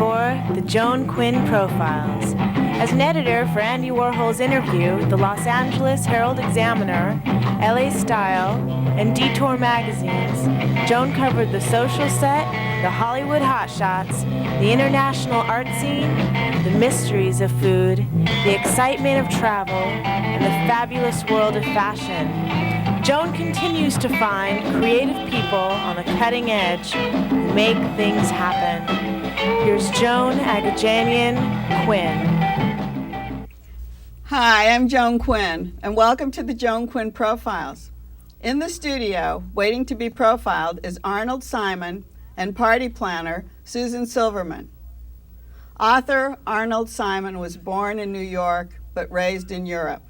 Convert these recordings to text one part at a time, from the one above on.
for the Joan Quinn Profiles. As an editor for Andy Warhol's Interview, the Los Angeles Herald-Examiner, LA Style, and Detour magazines, Joan covered the social set, the Hollywood hotshots, the international art scene, the mysteries of food, the excitement of travel, and the fabulous world of fashion. Joan continues to find creative people on the cutting edge who make things happen. Here's Joan Agajanian Quinn. Hi, I'm Joan Quinn, and welcome to the Joan Quinn Profiles. In the studio, waiting to be profiled, is Arnold Simon and party planner Susan Silverman. Author Arnold Simon was born in New York but raised in Europe.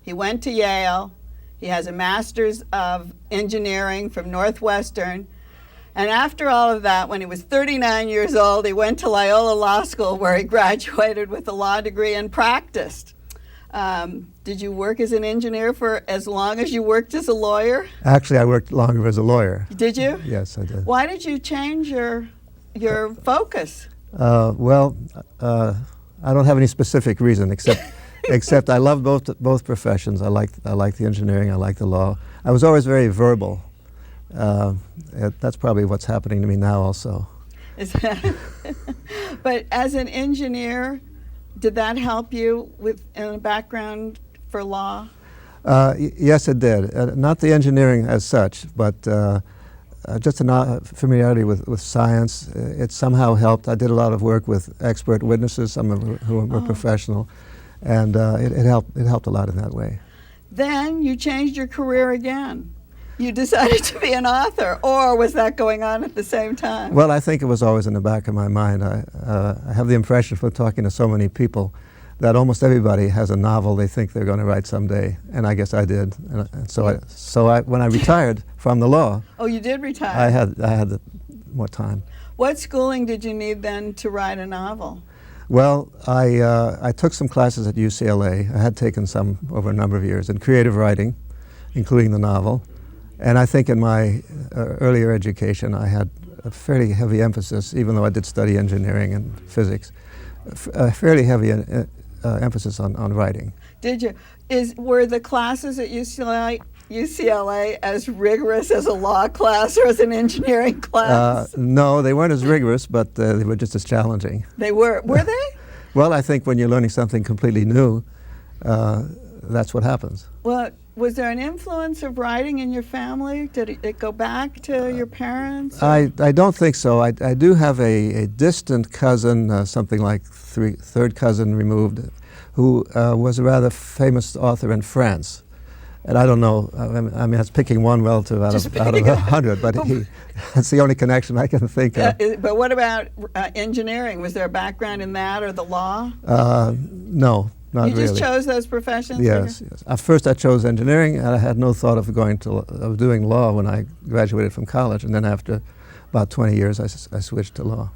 He went to Yale. He has a master's of engineering from Northwestern. And after all of that, when he was 39 years old, he went to Loyola Law School, where he graduated with a law degree and practiced. Did you work as an engineer for as long as you worked as a lawyer? Actually, I worked longer as a lawyer. Did you? Yes, I did. Why did you change your focus? I don't have any specific reason except I love both professions. I like the engineering. I like the law. I was always very verbal. That's probably what's happening to me now also. Is that but as an engineer, did that help you with a background for law? Yes, it did. Not the engineering as such, but just a familiarity with science. It somehow helped. I did a lot of work with expert witnesses, some of who were professional, and it helped a lot in that way. Then you changed your career again. You decided to be an author, or was that going on at the same time? Well, I think it was always in the back of my mind. I have the impression from talking to so many people that almost everybody has a novel they think they're going to write someday, and I guess I did. And so when I retired from the law, oh, you did retire. I had more time. What schooling did you need then to write a novel? Well, I took some classes at UCLA. I had taken some over a number of years in creative writing, including the novel. And I think in my earlier education, I had a fairly heavy emphasis, even though I did study engineering and physics, a fairly heavy emphasis on writing. Did you? Were the classes at UCLA as rigorous as a law class or as an engineering class? No, they weren't as rigorous, but they were just as challenging. They were. Were they? Well, I think when you're learning something completely new, that's what happens. Well, was there an influence of writing in your family? Did it go back to your parents? I don't think so. I do have a distant cousin, something like third cousin removed, who was a rather famous author in France. And I don't know, I mean, that's picking one relative out of 100, but that's the only connection I can think of. But what about engineering? Was there a background in that or the law? No. Not you just really. Chose those professions? Yes, yes. At first I chose engineering, and I had no thought of doing law when I graduated from college, and then after about 20 years I switched to law.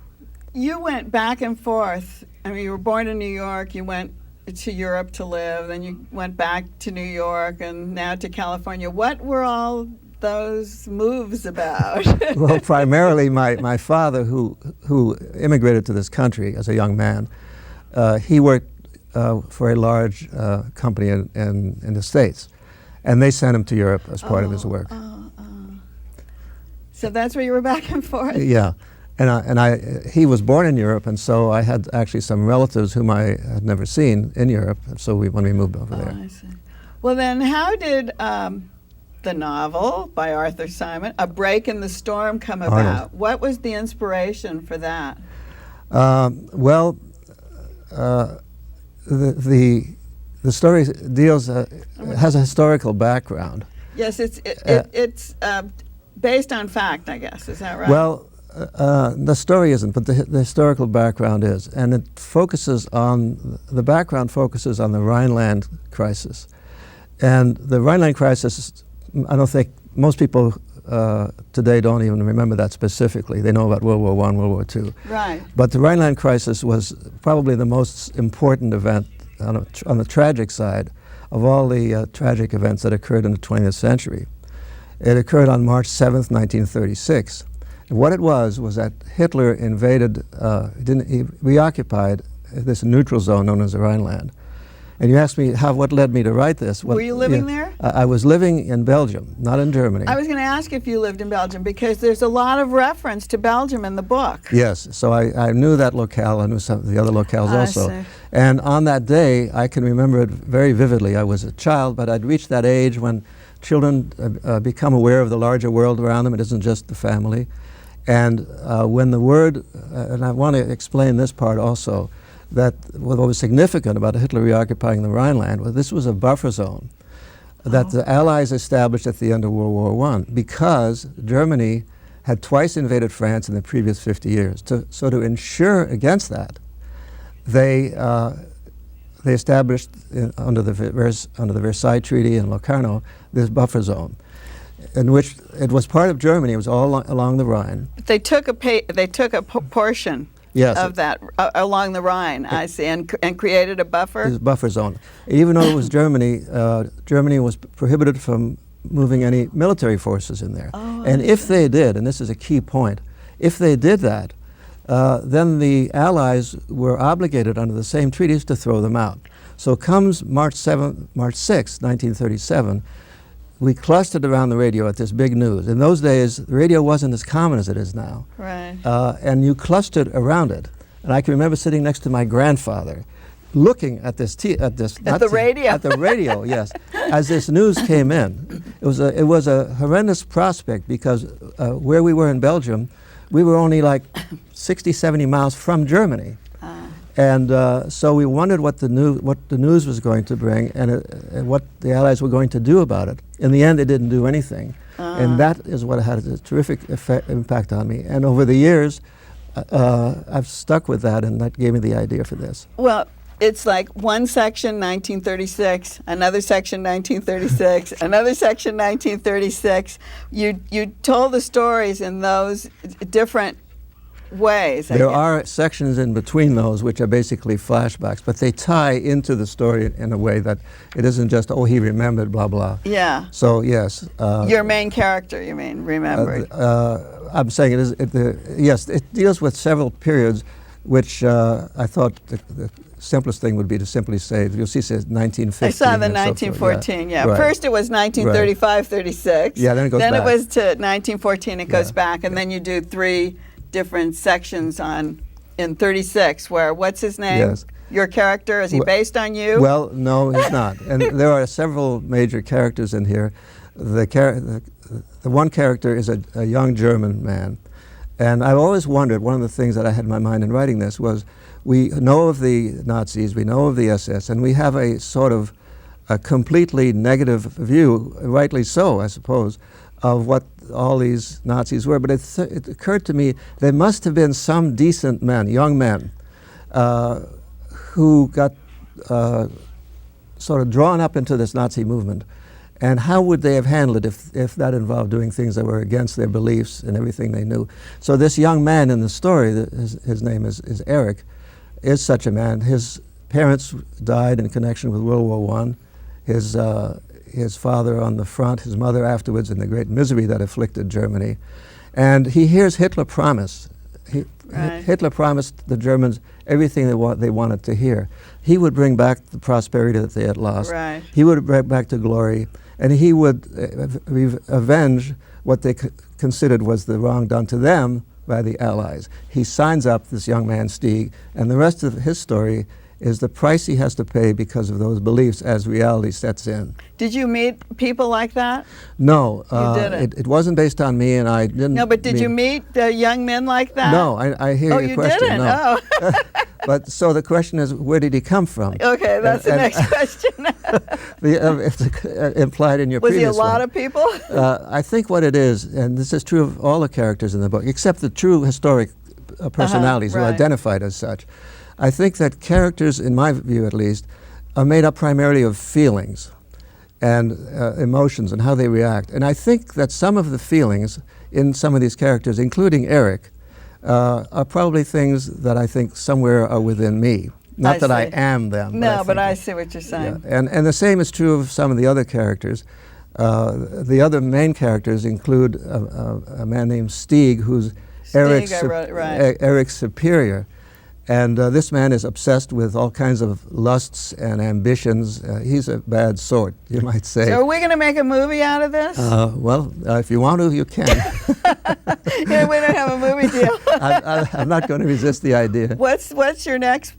You went back and forth. I mean, you were born in New York, you went to Europe to live, then you went back to New York, and now to California. What were all those moves about? Well, primarily my father, who immigrated to this country as a young man, he worked for a large company in the States, and they sent him to Europe as part of his work. So that's where you were back and forth? Yeah, and he was born in Europe, and so I had actually some relatives whom I had never seen in Europe, so when we moved over there. I see. Well then, how did the novel by Arthur Simon, A Break in the Storm, come about? Arnold. What was the inspiration for that? The story has a historical background. Yes, it's based on fact, I guess. Is that right? Well, the story isn't, but the historical background is, and the background focuses on the Rhineland crisis, and the Rhineland crisis. I don't think most people today don't even remember that specifically. They know about World War I, World War II. Right. But the Rhineland crisis was probably the most important event on the tragic side of all the tragic events that occurred in the 20th century. It occurred on March 7th, 1936, And what it was that Hitler invaded, he reoccupied this neutral zone known as the Rhineland. And you asked me what led me to write this. Were you living there? I was living in Belgium, not in Germany. I was going to ask if you lived in Belgium because there's a lot of reference to Belgium in the book. Yes, so I knew that locale. I knew some of the other locales also. See. And on that day, I can remember it very vividly. I was a child, but I'd reached that age when children become aware of the larger world around them. It isn't just the family. And when the word, and I want to explain this part also, that what was significant about Hitler reoccupying the Rhineland was this was a buffer zone that the Allies established at the end of World War I because Germany had twice invaded France in the previous 50 years. So to ensure against that, they established under the Versailles Treaty in Locarno this buffer zone, in which it was part of Germany. It was all along the Rhine. But they took a portion. Yes, of that along the Rhine, I see, and created a buffer. It was a buffer zone. Even though it was Germany, Germany was prohibited from moving any military forces in there. Oh, and if they did, and this is a key point, if they did that, then the Allies were obligated under the same treaties to throw them out. So comes March 6, 1937, we clustered around the radio at this big news. In those days, the radio wasn't as common as it is now. Right. And you clustered around it. And I can remember sitting next to my grandfather, looking at the radio. At the radio, yes. As this news came in, it was a horrendous prospect because where we were in Belgium, we were only like 60, 70 miles from Germany. And so we wondered what the news was going to bring and what the Allies were going to do about it. In the end, they didn't do anything. And that is what had a terrific impact on me. And over the years, I've stuck with that, and that gave me the idea for this. Well, it's like one section, 1936, another section, 1936, another section, 1936. You told the stories in those different ways. There are sections in between those which are basically flashbacks, but they tie into the story in a way that it isn't just, oh, he remembered, blah, blah. Yeah. So, yes. Your main character, you mean, remembered. I'm saying yes, it deals with several periods, which I thought the simplest thing would be to simply say, you'll see it says 1915. I saw the 1914, yeah. Right. First it was 1935, 36. Yeah, then it goes back. Then it was to 1914, it goes back, and then you do 3 different sections in 36 where, what's his name? Yes. Your character, is he based on you? Well, no, he's not. And there are several major characters in here. The one character is a young German man. And I've always wondered, one of the things that I had in my mind in writing this was, we know of the Nazis, we know of the SS, and we have a sort of a completely negative view, rightly so, I suppose, of what all these Nazis were. But it occurred to me there must have been some decent men, young men, who got sort of drawn up into this Nazi movement. And how would they have handled it if that involved doing things that were against their beliefs and everything they knew? So this young man in the story, his name is Eric, is such a man. His parents died in connection with World War I. His father on the front, his mother afterwards, in the great misery that afflicted Germany. And he hears Hitler promise. Hitler promised the Germans everything they wanted to hear. He would bring back the prosperity that they had lost. Right. He would bring back the glory, and he would avenge what they considered was the wrong done to them by the Allies. He signs up, this young man, Stieg, and the rest of his story is the price he has to pay because of those beliefs as reality sets in. Did you meet people like that? No. You didn't? It wasn't based on me, and I didn't. No, but did you meet young men like that? No, I hear your question. Didn't? No. Oh. But so the question is, where did he come from? Okay, that's the next question. It's implied in your previous Was he a lot of people? I think what it is, and this is true of all the characters in the book, except the true historic personalities who are right. identified as such. I think that characters, in my view at least, are made up primarily of feelings and emotions and how they react. And I think that some of the feelings in some of these characters, including Eric, are probably things that I think somewhere are within me. Not that I am them. No, but I see what you're saying. Yeah. And the same is true of some of the other characters. The other main characters include a man named Stieg, who's Eric's superior. And this man is obsessed with all kinds of lusts and ambitions. He's a bad sort, you might say. So are we going to make a movie out of this? Well, if you want to, you can. Yeah, we don't have a movie deal. I'm not going to resist the idea. What's your next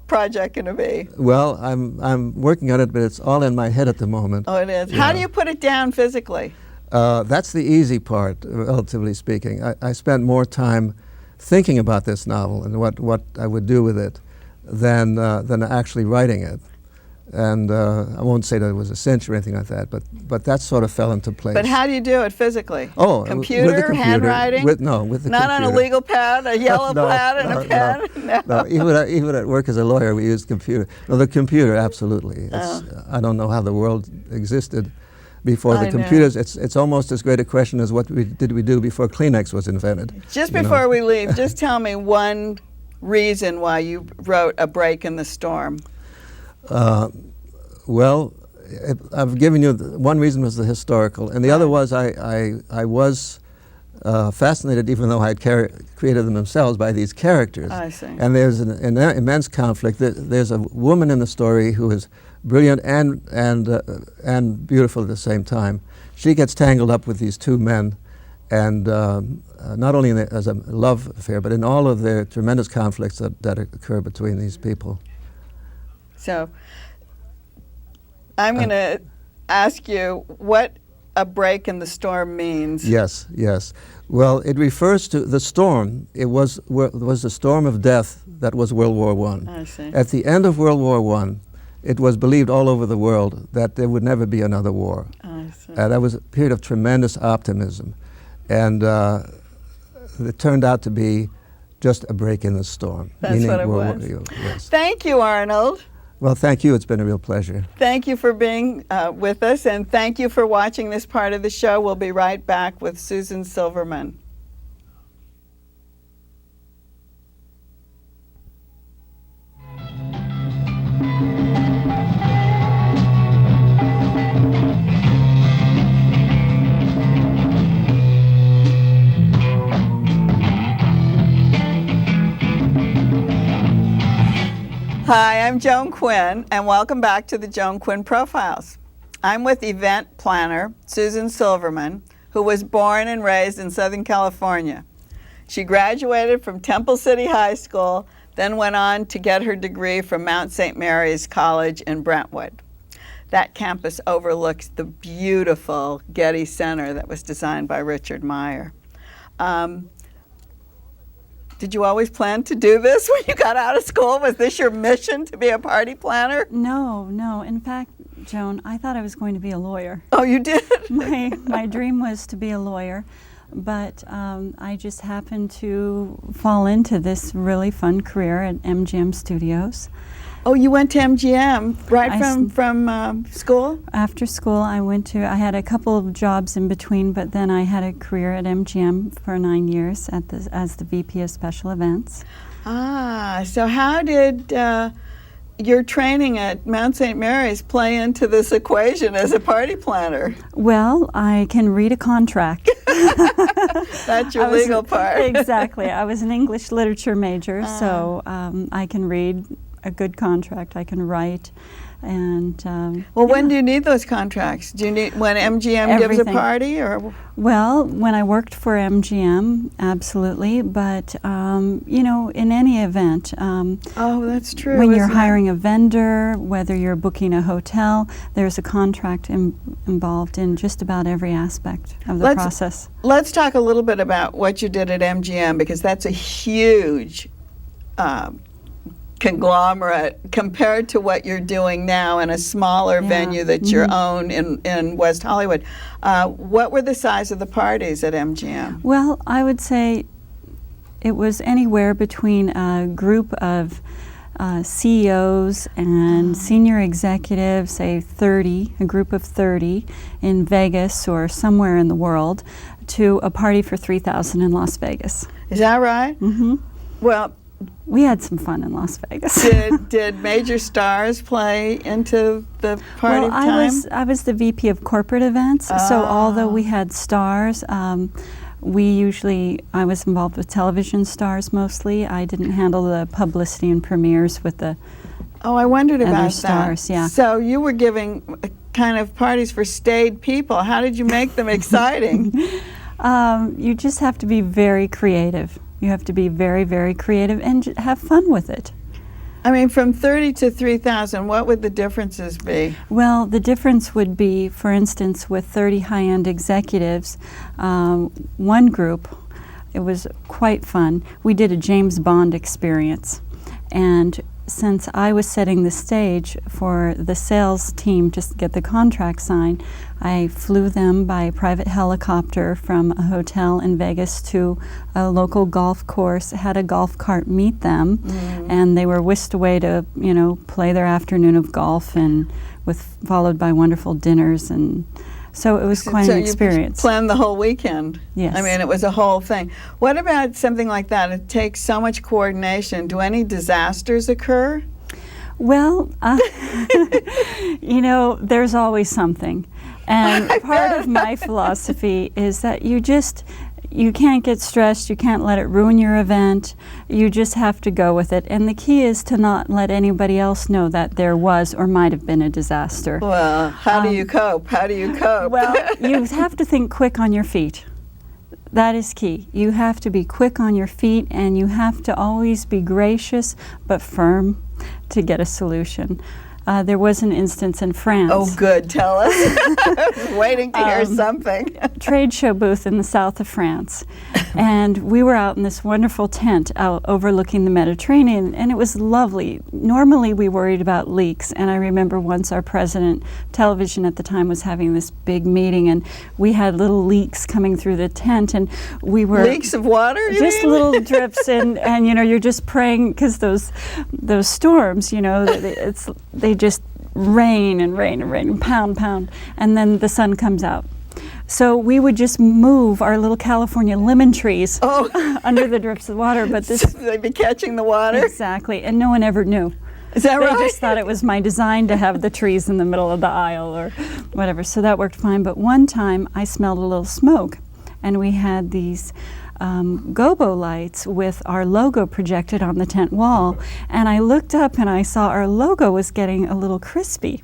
project going to be? Well, I'm working on it, but it's all in my head at the moment. Oh, it is. Yeah. How do you put it down physically? That's the easy part, relatively speaking. I spent more time thinking about this novel and what I would do with it than actually writing it. And I won't say that it was a cinch or anything like that, but that sort of fell into place. But how do you do it physically? Oh, computer, with the computer, handwriting? with the computer. Not on a legal pad, a yellow pad and a pen? No, even at work as a lawyer, we used computer. No, the computer, absolutely. I don't know how the world existed before the computers. It's almost as great a question as what did we do before Kleenex was invented. Just before we leave, just tell me one reason why you wrote A Break in the Storm. Well, I've given you one reason was the historical, and the other was I was fascinated, even though I had created them themselves, by these characters. I see. And there's an immense conflict. There's a woman in the story who is brilliant and beautiful at the same time. She gets tangled up with these two men, and not only as a love affair, but in all of the tremendous conflicts that occur between these people. So I'm going to ask you what A Break in the Storm means. Yes, yes. Well, it refers to the storm. It was the storm of death that was World War I. I see. At the end of World War I, it was believed all over the world that there would never be another war. I see. That was a period of tremendous optimism. And it turned out to be just a break in the storm. That's what it was. Yes. Thank you, Arnold. Well, thank you. It's been a real pleasure. Thank you for being with us, and thank you for watching this part of the show. We'll be right back with Susan Silverman. Hi, I'm Joan Quinn, and welcome back to the Joan Quinn Profiles. I'm with event planner Susan Silverman, who was born and raised in Southern California. She graduated from Temple City High School, then went on to get her degree from Mount St. Mary's College in Brentwood. That campus overlooks the beautiful Getty Center that was designed by Richard Meyer. Did you always plan to do this when you got out of school? Was this your mission, to be a party planner? No. In fact, Joan, I thought I was going to be a lawyer. Oh, you did? My dream was to be a lawyer, but I just happened to fall into this really fun career at MGM Studios. Oh, you went to MGM right from school? After school, I had a couple of jobs in between, but then I had a career at MGM for 9 years as the VP of Special Events. Ah, so how did your training at Mount St. Mary's play into this equation as a party planner? Well, I can read a contract. That's your legal part. Exactly. I was an English literature major, so I can read a good contract. I can write, and well, when do you need those contracts? Do you need when MGM gives a party, or? Well, when I worked for MGM, absolutely. But in any event, oh, that's true. When you're hiring a vendor, whether you're booking a hotel, there's a contract involved in just about every aspect of the process. Let's talk a little bit about what you did at MGM, because that's a huge conglomerate compared to what you're doing now in a smaller venue that you own in West Hollywood. What were the size of the parties at MGM? Well, I would say it was anywhere between a group of CEOs and senior executives, say 30, a group of 30 in Vegas or somewhere in the world, to a party for 3,000 in Las Vegas. Is that right? Mm-hmm. Well, we had some fun in Las Vegas. Did major stars play into the party time? I was the VP of corporate events, so although we had stars, I was involved with television stars mostly. I didn't handle the publicity and premieres with the I wondered about other stars, that. yeah. So you were giving kind of parties for staid people. How did you make them exciting? You just have to be very creative. You have to be very, very creative and have fun with it. I mean, from 30 to 3,000, what would the differences be? Well, the difference would be, for instance, with 30 high-end executives, one group, it was quite fun. We did a James Bond experience. And since I was setting the stage for the sales team to get the contract signed, I flew them by private helicopter from a hotel in Vegas to a local golf course, had a golf cart meet them, and they were whisked away to, play their afternoon of golf, and followed by wonderful dinners, and so it was quite an experience. You planned the whole weekend. Yes. I mean, it was a whole thing. What about something like that? It takes so much coordination. Do any disasters occur? Well, there's always something. And part of my philosophy is that you can't get stressed, you can't let it ruin your event, you just have to go with it. And the key is to not let anybody else know that there was or might have been a disaster. Well, how do you cope? How do you cope? Well, you have to think quick on your feet. That is key. You have to be quick on your feet, and you have to always be gracious but firm to get a solution. There was an instance in France. Oh, good. Tell us. I was waiting to hear something. Trade show booth in the south of France. And we were out in this wonderful tent out overlooking the Mediterranean, and it was lovely. Normally we worried about leaks, and I remember once our president, television at the time, was having this big meeting, and we had little leaks coming through the tent, and we were... Leaks of water, you just mean? Little drips, and you're just praying, because those storms, they just rain and rain and rain and pound, and then the sun comes out. So we would just move our little California lemon trees under the drips of water. But this they'd be catching the water? Exactly, and no one ever knew. Is that right? They just thought it was my design to have the trees in the middle of the aisle or whatever, so that worked fine. But one time I smelled a little smoke, and we had these gobo lights with our logo projected on the tent wall, and I looked up and I saw our logo was getting a little crispy.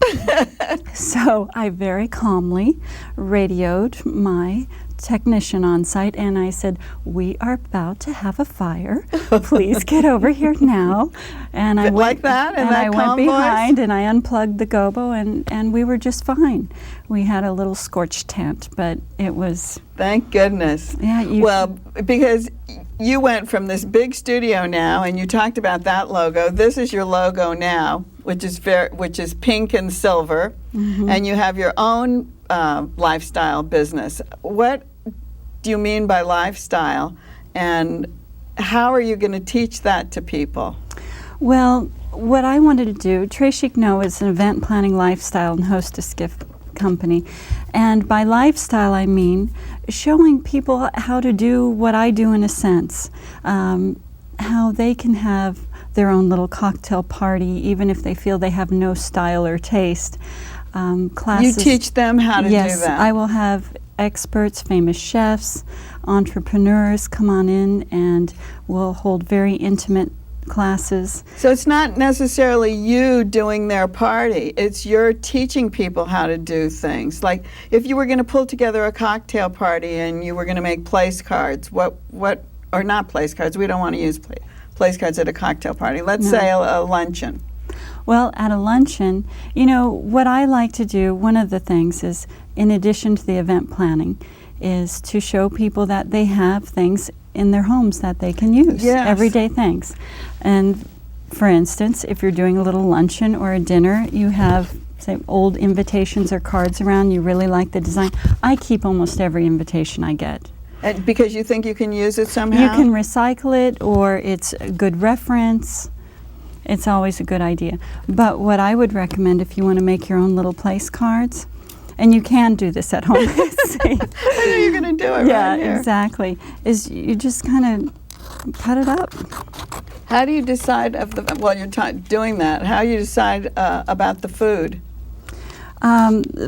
So I very calmly radioed my technician on site, and I said, "We are about to have a fire. Please get over here now." And I went like that, and I went behind, voice? and I unplugged the gobo, and we were just fine. We had a little scorched tent, but it was... Thank goodness. Yeah. Well, because you went from this big studio now, and you talked about that logo. This is your logo now, which is pink and silver, and you have your own lifestyle business. What do you mean by lifestyle, and how are you going to teach that to people? Well, what I wanted to do, Très Chic No is an event planning, lifestyle, and hostess gift company. And by lifestyle, I mean showing people how to do what I do in a sense, how they can have their own little cocktail party, even if they feel they have no style or taste. Classes. You teach them how to do that? Yes, I will have experts, famous chefs, entrepreneurs come on in, and we'll hold very intimate classes. So it's not necessarily you doing their party, it's you're teaching people how to do things. Like if you were going to pull together a cocktail party and you were going to make place cards, or not place cards, we don't want to use place cards at a cocktail party. Let's say a luncheon. Well, at a luncheon, what I like to do, one of the things is, in addition to the event planning, is to show people that they have things in their homes that they can use, everyday things. And for instance, if you're doing a little luncheon or a dinner, you have, say, old invitations or cards around, you really like the design. I keep almost every invitation I get. And because you think you can use it somehow? You can recycle it, or it's a good reference. It's always a good idea. But what I would recommend, if you want to make your own little place cards, and you can do this at home. I know you're going to do it right here. Yeah, exactly. Is you just kind of cut it up. How do you decide while you're doing that? How do you decide about the food?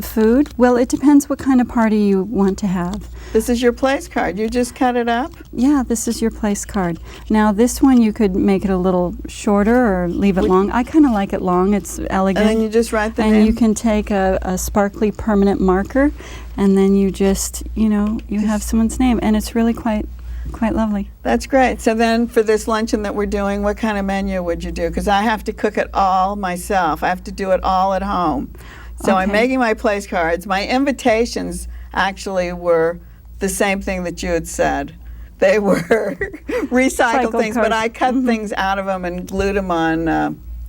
Food? Well, it depends what kind of party you want to have. This is your place card. You just cut it up? Yeah, this is your place card. Now, this one you could make it a little shorter or leave it long. I kind of like it long. It's elegant. And then you just write the name? And you can take a sparkly permanent marker, and then you just, you have someone's name. And it's really quite lovely. That's great. So then for this luncheon that we're doing, what kind of menu would you do? Because I have to cook it all myself. I have to do it all at home. So I'm making my place cards. My invitations actually were the same thing that you had said. They were recycled things, but I cut things out of them and glued them on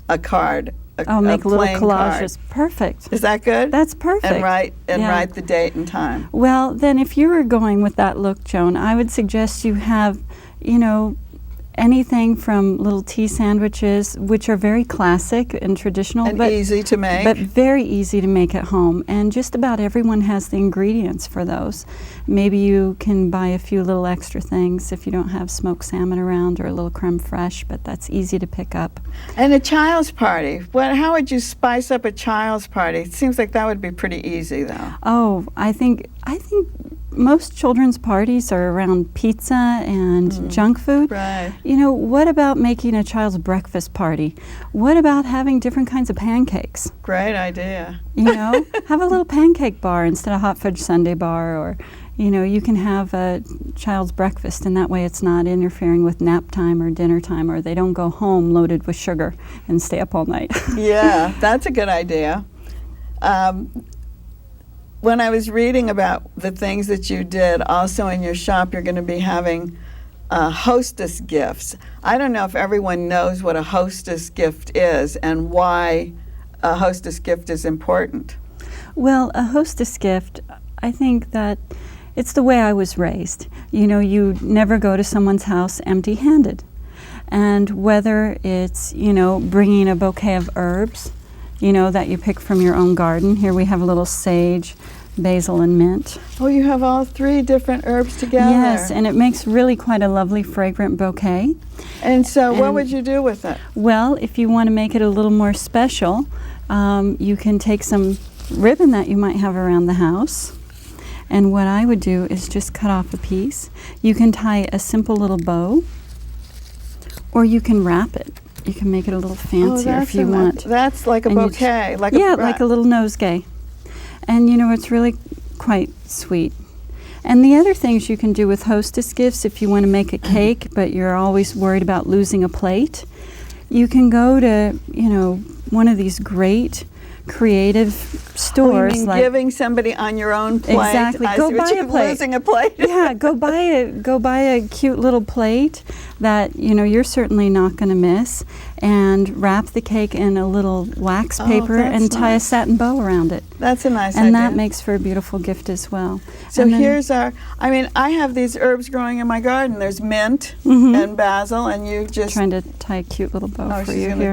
a card. Make little plain collages. card. Perfect. Is that good? That's perfect. And write the date and time. Well, then if you were going with that look, Joan, I would suggest you have, anything from little tea sandwiches, which are very classic and traditional. And easy to make. But very easy to make at home. And just about everyone has the ingredients for those. Maybe you can buy a few little extra things if you don't have smoked salmon around or a little creme fraiche, but that's easy to pick up. And a child's party. How would you spice up a child's party? It seems like that would be pretty easy, though. Oh, I think most children's parties are around pizza and junk food. Right. What about making a child's breakfast party? What about having different kinds of pancakes? Great idea. Have a little pancake bar instead of hot fudge sundae bar, or you can have a child's breakfast, and that way it's not interfering with nap time or dinner time, or they don't go home loaded with sugar and stay up all night. Yeah, that's a good idea. When I was reading about the things that you did, also in your shop, you're going to be having hostess gifts. I don't know if everyone knows what a hostess gift is and why a hostess gift is important. Well, a hostess gift, I think that it's the way I was raised. You never go to someone's house empty-handed. And whether it's, bringing a bouquet of herbs, that you pick from your own garden. Here we have a little sage, basil, and mint. Oh, you have all 3 different herbs together. Yes, and it makes really quite a lovely, fragrant bouquet. And so what would you do with it? Well, if you want to make it a little more special, you can take some ribbon that you might have around the house. And what I would do is just cut off a piece. You can tie a simple little bow, or you can wrap it. You can make it a little fancier if you want. That's like a bouquet. Like a little nosegay. And it's really quite sweet. And the other things you can do with hostess gifts, if you want to make a cake but you're always worried about losing a plate, you can go to, one of these great creative stores. You mean giving somebody on your own plate? Exactly. Go buy a plate. Losing a plate. Yeah, go buy a cute little plate that you're certainly not going to miss, and wrap the cake in a little wax paper and tie a satin bow around it. That's a nice idea. And that makes for a beautiful gift as well. So here's I have these herbs growing in my garden. There's mint and basil, and you just trying to tie a cute little bow for you here.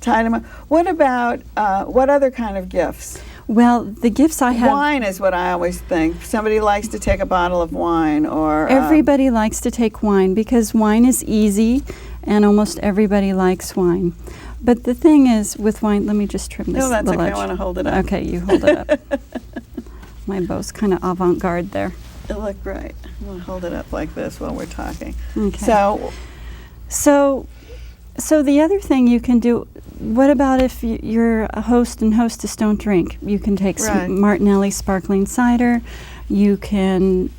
Tie them up. What about what other kind of gifts? Well, the gifts I have... Wine is what I always think. Somebody likes to take a bottle of wine, or... Everybody likes to take wine because wine is easy, and almost everybody likes wine. But the thing is, with wine... Let me just trim this. No, that's okay. edge. I want to hold it up. Okay, you hold it up. My bow's kind of avant-garde there. It looked great. I'm going to hold it up like this while we're talking. Okay. So the other thing you can do, what about if you're a host and hostess don't drink? You can take some Martinelli sparkling cider. You can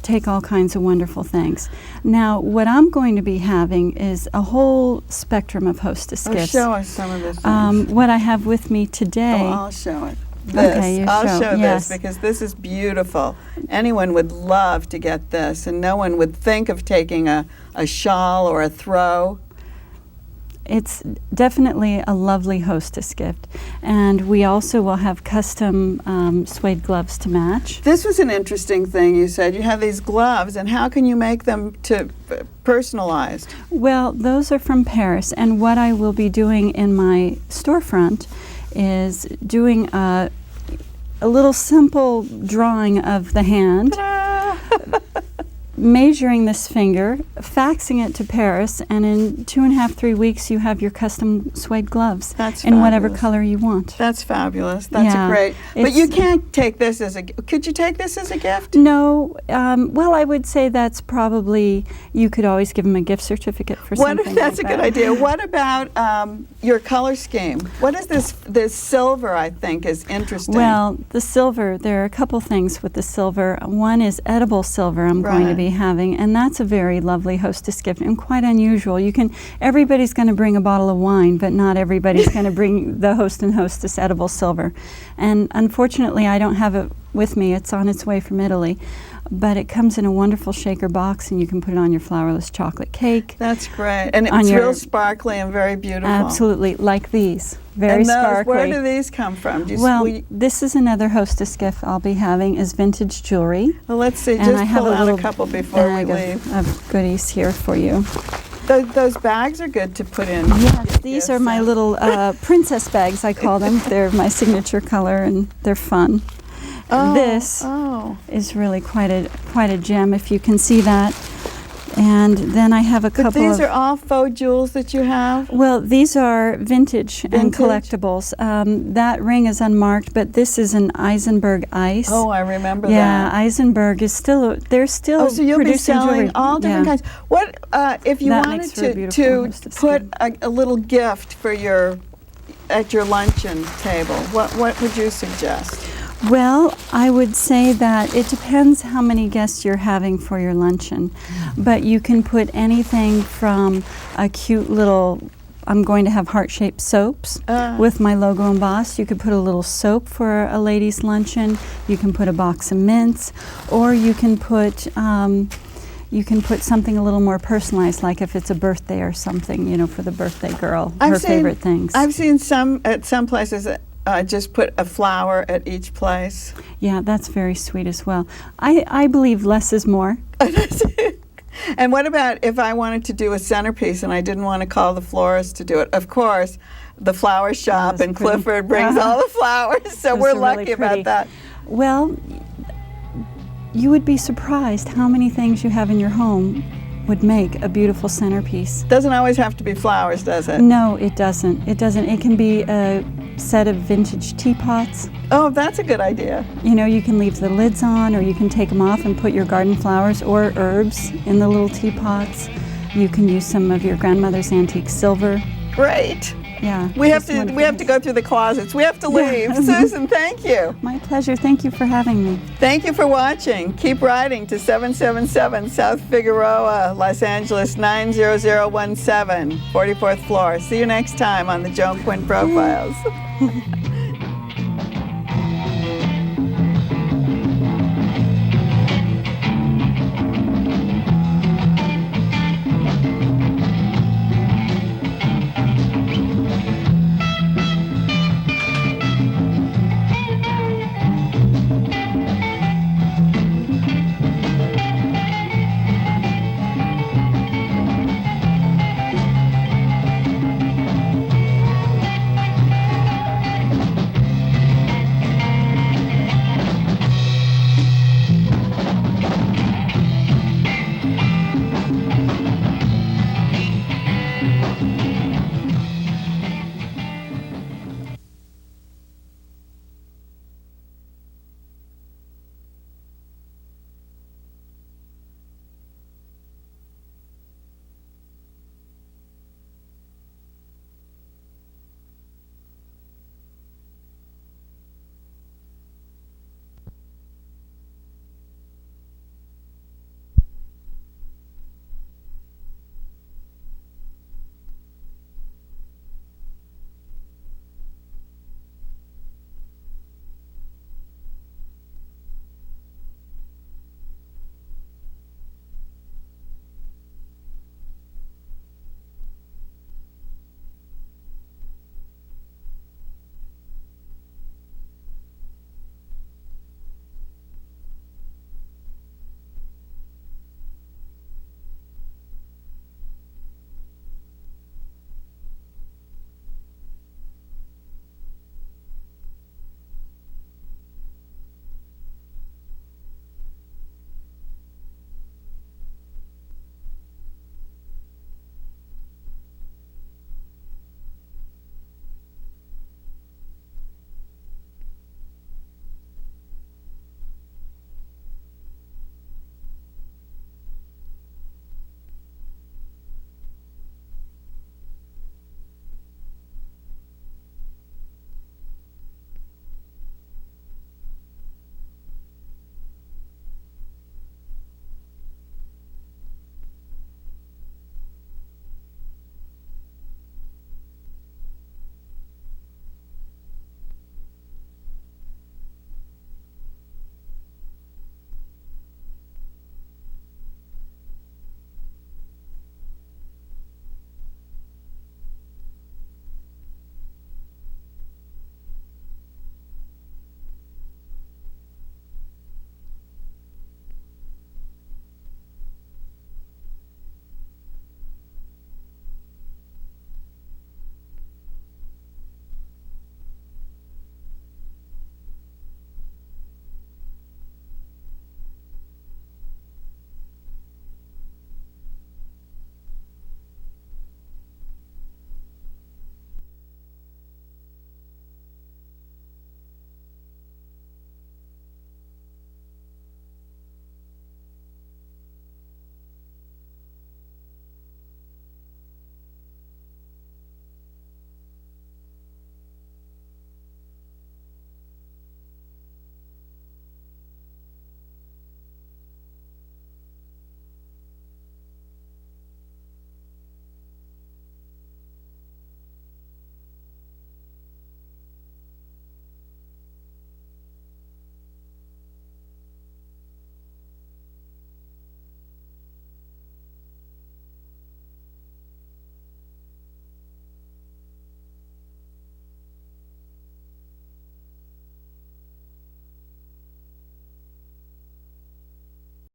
take all kinds of wonderful things. Now, what I'm going to be having is a whole spectrum of hostess gifts. Show us some of this things. What I have with me today. Oh, I'll show it. I'll show this because this is beautiful. Anyone would love to get this, and no one would think of taking a shawl or a throw. It's definitely a lovely hostess gift. And we also will have custom suede gloves to match. This was an interesting thing you said. You have these gloves, and how can you make them to personalized? Well, those are from Paris. And what I will be doing in my storefront is doing a little simple drawing of the hand. measuring this finger, faxing it to Paris, and in 2.5, 3 weeks you have your custom suede gloves That's in whatever fabulous. color you want. That's fabulous. That's Yeah, great. But you it's- can't take this as a. Could you take this as a gift? No, well, I would say that's probably, you could always give them a gift certificate for something That's like a good that. idea. What about your color scheme? What is this? This silver, I think, is interesting. Well, the silver, there are a couple things with the silver. One is edible silver I'm going to Right. be having, and that's a very lovely hostess gift and quite unusual. Everybody's going to bring a bottle of wine, but not everybody's going to bring the host and hostess edible silver. And unfortunately, I don't have it with me. It's on its way from Italy. But it comes in a wonderful shaker box, and you can put it on your flourless chocolate cake. That's great. And On it's your- real sparkly and very beautiful. Absolutely, like these. Very And those, sparkly. where do these come from? Do you Well, we- this is another hostess gift I'll be having, is vintage jewelry. well, let's see. And Just I have pull a out little a couple before we bag leave. of goodies here for you. Those bags are good to put in. Yes, these are my gifts. little princess bags, I call them. They're my signature color, and they're fun. This Oh. is really quite a gem, if you can see that. And then I have a But couple these of... are all faux jewels that you have? Well, these are vintage and Vintage? collectibles. That ring is unmarked, but this is an Eisenberg ice. Oh, I remember Yeah, that. Eisenberg is still, they're still Oh, so you'll be producing selling jewelry. all different Yeah. kinds. What if you That wanted makes for a to beautiful hostess put gift. a little gift for at your luncheon table? What would you suggest? Well, I would say that it depends how many guests you're having for your luncheon. But you can put anything from a cute little, I'm going to have heart-shaped soaps with my logo embossed. You could put a little soap for a ladies' luncheon. You can put a box of mints, or you can put something a little more personalized, like if it's a birthday or something, for the birthday girl, her favorite things. I've seen at some places that just put a flower at each place. Yeah, that's very sweet as well. I believe less is more. And what about if I wanted to do a centerpiece and I didn't want to call the florist to do it? Of course, the flower shop That's in pretty. Clifford brings all the flowers, so Those we're are really lucky about pretty. that. Well, you would be surprised how many things you have in your home would make a beautiful centerpiece. Doesn't always have to be flowers, does it? No, it doesn't. It doesn't. It can be a set of vintage teapots. Oh, that's a good idea. You can leave the lids on, or you can take them off and put your garden flowers or herbs in the little teapots. You can use some of your grandmother's antique silver. Great. Yeah. We have just to wonderful. go through the closets. We have to Yeah. leave. Susan, thank you. My pleasure. Thank you for having me. Thank you for watching. Keep writing to 777 South Figueroa, Los Angeles 90017, 44th floor. See you next time on the Joan Quinn Profiles.